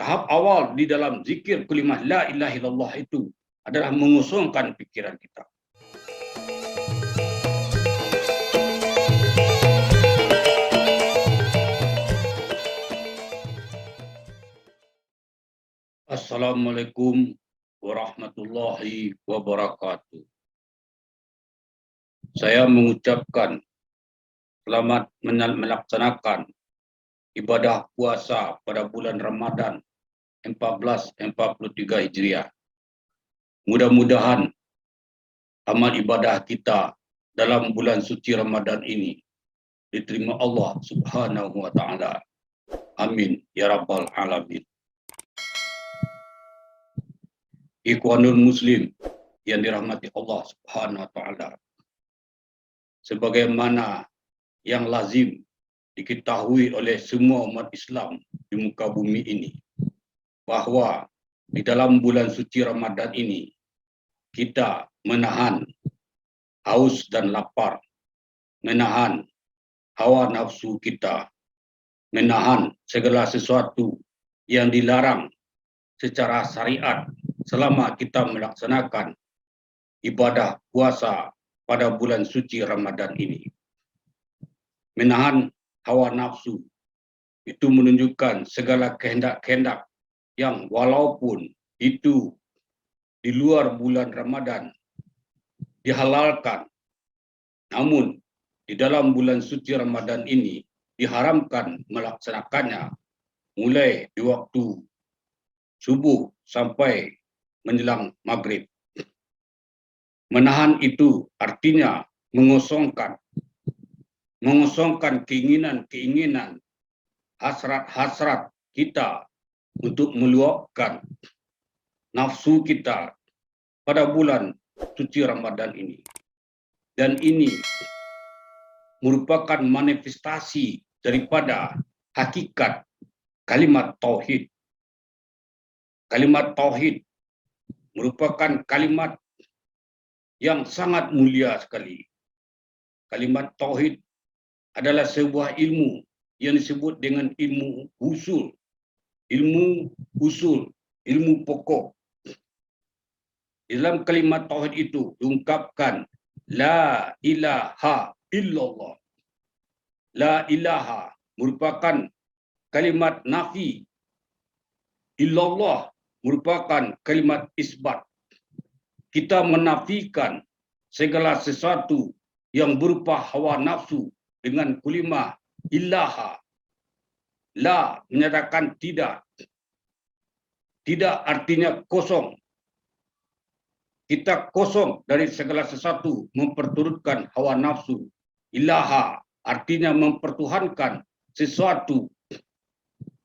tahap awal di dalam zikir kalimah la ilaha illallah itu adalah mengosongkan pikiran kita. Assalamualaikum warahmatullahi wabarakatuh. Saya mengucapkan selamat melaksanakan ibadah puasa pada bulan Ramadan 1443 Hijriah. Mudah-mudahan amal ibadah kita dalam bulan suci Ramadan ini diterima Allah Subhanahu wa taala. Amin ya rabbal alamin. Ikhwanul muslim yang dirahmati Allah Subhanahu wa taala. Sebagaimana yang lazim diketahui oleh semua umat Islam di muka bumi ini, bahwa di dalam bulan suci Ramadan ini kita menahan haus dan lapar, menahan hawa nafsu kita, menahan segala sesuatu yang dilarang secara syariat selama kita melaksanakan ibadah puasa pada bulan suci Ramadan ini. Menahan hawa nafsu itu menunjukkan segala kehendak-kehendak yang walaupun itu di luar bulan Ramadan dihalalkan, namun di dalam bulan suci Ramadan ini diharamkan melaksanakannya mulai di waktu subuh sampai menjelang maghrib. Menahan itu artinya mengosongkan keinginan-keinginan, hasrat-hasrat kita untuk meluapkan nafsu kita pada bulan suci Ramadan ini. Dan ini merupakan manifestasi daripada hakikat kalimat tauhid. Kalimat tauhid merupakan kalimat yang sangat mulia sekali. Kalimat tauhid adalah sebuah ilmu yang disebut dengan ilmu usul. Ilmu pokok. Dalam kalimat tauhid itu diungkapkan la ilaha illallah. La ilaha merupakan kalimat nafi. Illallah merupakan kalimat isbat. Kita menafikan segala sesuatu yang berupa hawa nafsu dengan kalimah ilaha. La menyatakan tidak. Tidak artinya kosong. Kita kosong dari segala sesuatu memperturutkan hawa nafsu. Ilaha artinya mempertuhankan sesuatu.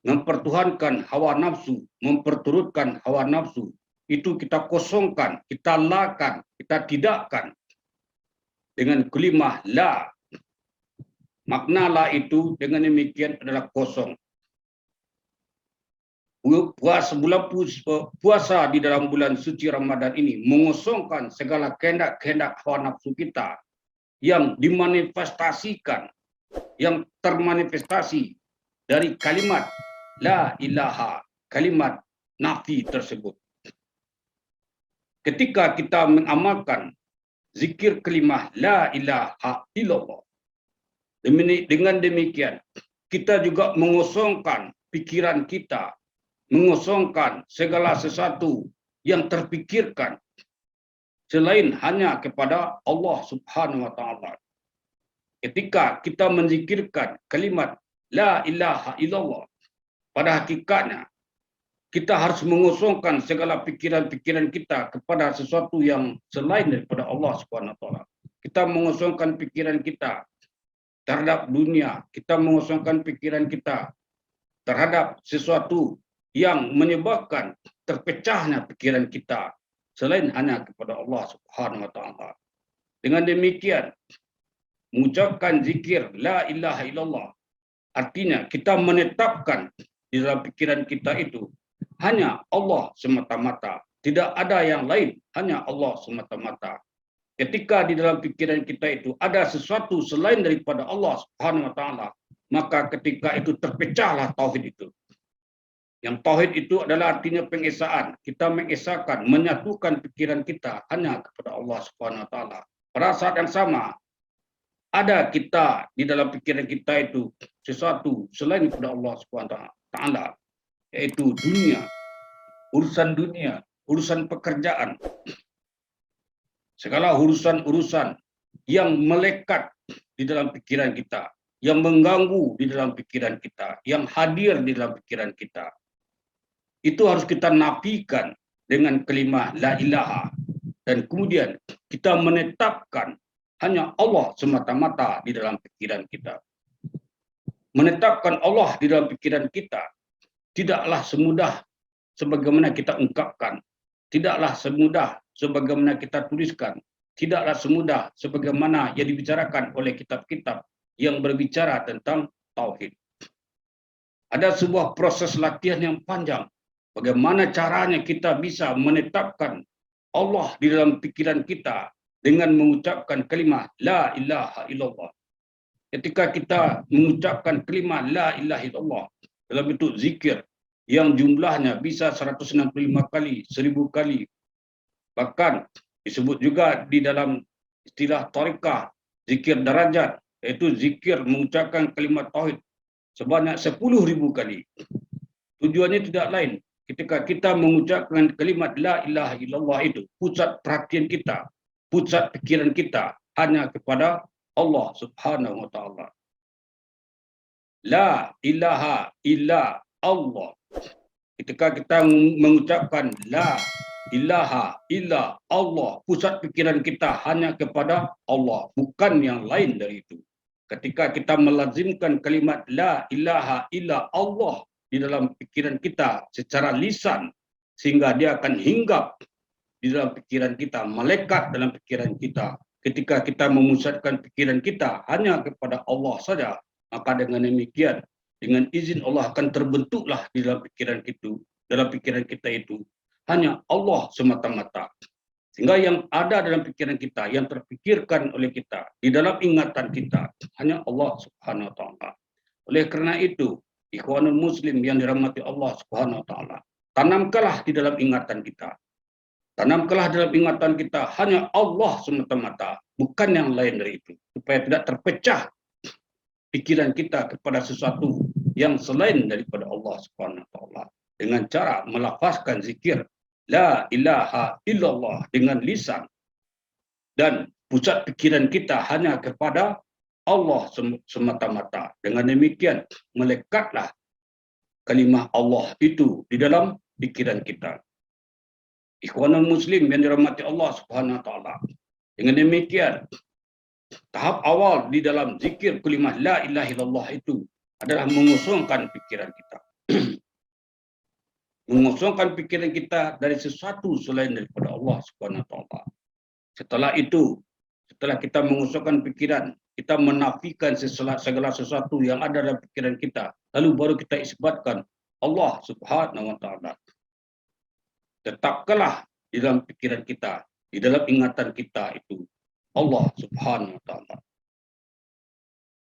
Mempertuhankan hawa nafsu, memperturutkan hawa nafsu. Itu kita kosongkan, kita lakan, kita tidakkan dengan kalimah la. Makna la itu dengan demikian adalah kosong. Puasa di dalam bulan suci Ramadan ini mengosongkan segala kehendak-kehendak hawa nafsu kita yang dimanifestasikan, yang termanifestasi dari kalimat la ilaha, kalimat nafi tersebut. Ketika kita mengamalkan zikir kalimah la ilaha illallah, dengan demikian kita juga mengosongkan pikiran kita, mengosongkan segala sesuatu yang terpikirkan selain hanya kepada Allah Subhanahu wa taala. Ketika kita menzikirkan kalimat la ilaha illallah, pada hakikatnya kita harus mengosongkan segala pikiran-pikiran kita kepada sesuatu yang selain daripada Allah Subhanahu wa taala. Kita mengosongkan pikiran kita terhadap dunia, kita mengosongkan pikiran kita terhadap sesuatu yang menyebabkan terpecahnya pikiran kita selain hanya kepada Allah Subhanahu wa taala. Dengan demikian, mengucapkan zikir la ilaha illallah artinya kita menetapkan di dalam pikiran kita itu hanya Allah semata-mata, tidak ada yang lain, hanya Allah semata-mata. Ketika di dalam pikiran kita itu ada sesuatu selain daripada Allah Subhanahu wa taala, maka ketika itu terpecahlah tauhid itu. Yang tauhid itu adalah artinya pengesaan. Kita mengesahkan, menyatukan pikiran kita hanya kepada Allah Subhanahu wa taala. Pada saat yang sama, ada kita di dalam pikiran kita itu sesuatu selain kepada Allah Subhanahu wa taala, yaitu dunia, urusan pekerjaan, segala urusan-urusan yang melekat di dalam pikiran kita, yang mengganggu di dalam pikiran kita, yang hadir di dalam pikiran kita. Itu harus kita nafikan dengan kalimat la ilaha, dan kemudian kita menetapkan hanya Allah semata-mata di dalam pikiran kita. Menetapkan Allah di dalam pikiran kita tidaklah semudah sebagaimana kita ungkapkan, tidaklah semudah sebagaimana kita tuliskan, tidaklah semudah sebagaimana yang dibicarakan oleh kitab-kitab yang berbicara tentang tauhid. Ada sebuah proses latihan yang panjang. Bagaimana caranya kita bisa menetapkan Allah di dalam pikiran kita dengan mengucapkan kalimat la ilaha illallah. Ketika kita mengucapkan kalimat la ilaha illallah dalam bentuk zikir yang jumlahnya bisa 165 kali, 1000 kali. Bahkan disebut juga di dalam istilah tariqah zikir darajat, yaitu zikir mengucapkan kalimat tauhid sebanyak 10.000 kali. Tujuannya tidak lain. Ketika kita mengucapkan kalimat la ilaha illallah itu, pusat perhatian kita, pusat pikiran kita hanya kepada Allah Subhanahu wa taala. La ilaha illa Allah. Ketika kita mengucapkan la ilaha illa Allah, pusat pikiran kita hanya kepada Allah, bukan yang lain dari itu. Ketika kita melazimkan kalimat la ilaha illa Allah di dalam pikiran kita secara lisan, sehingga dia akan hinggap di dalam pikiran kita, melekat dalam pikiran kita. Ketika kita memusatkan pikiran kita hanya kepada Allah saja, maka dengan demikian, dengan izin Allah akan terbentuklah di dalam pikiran itu, dalam pikiran kita itu hanya Allah semata-mata. Sehingga yang ada dalam pikiran kita, yang terpikirkan oleh kita, di dalam ingatan kita, hanya Allah Subhanahu wa taala. Oleh karena itu, ikhwanul muslim yang dirahmati Allah Subhanahu wa taala, tanamkanlah di dalam ingatan kita. Tanamkanlah dalam ingatan kita hanya Allah semata-mata, bukan yang lain dari itu, supaya tidak terpecah pikiran kita kepada sesuatu yang selain daripada Allah Subhanahu wa taala, dengan cara melafazkan zikir la ilaha illallah dengan lisan, dan pusat pikiran kita hanya kepada Allah semata-mata. Dengan demikian, melekatlah kalimah Allah itu di dalam pikiran kita. Ikhwanul muslim yang dirahmati Allah Subhanahu wa taala. Dengan demikian, tahap awal di dalam zikir kalimah la ilaha illallah itu adalah mengosongkan pikiran kita. Mengosongkan pikiran kita dari sesuatu selain daripada Allah Subhanahu wa taala. Setelah itu, setelah kita mengosongkan pikiran, kita menafikan segala sesuatu yang ada dalam pikiran kita, lalu baru kita isbatkan Allah Subhanahu wa taala. Tetapkanlah di dalam pikiran kita, di dalam ingatan kita itu Allah Subhanahu wa taala.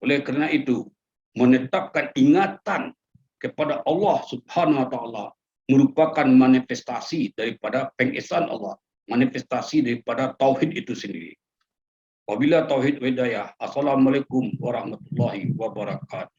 Oleh karena itu, menetapkan ingatan kepada Allah Subhanahu wa taala merupakan manifestasi daripada pengesaan Allah, manifestasi daripada tauhid itu sendiri. Wabila tauhid hidayah. Assalamualaikum warahmatullahi wabarakatuh.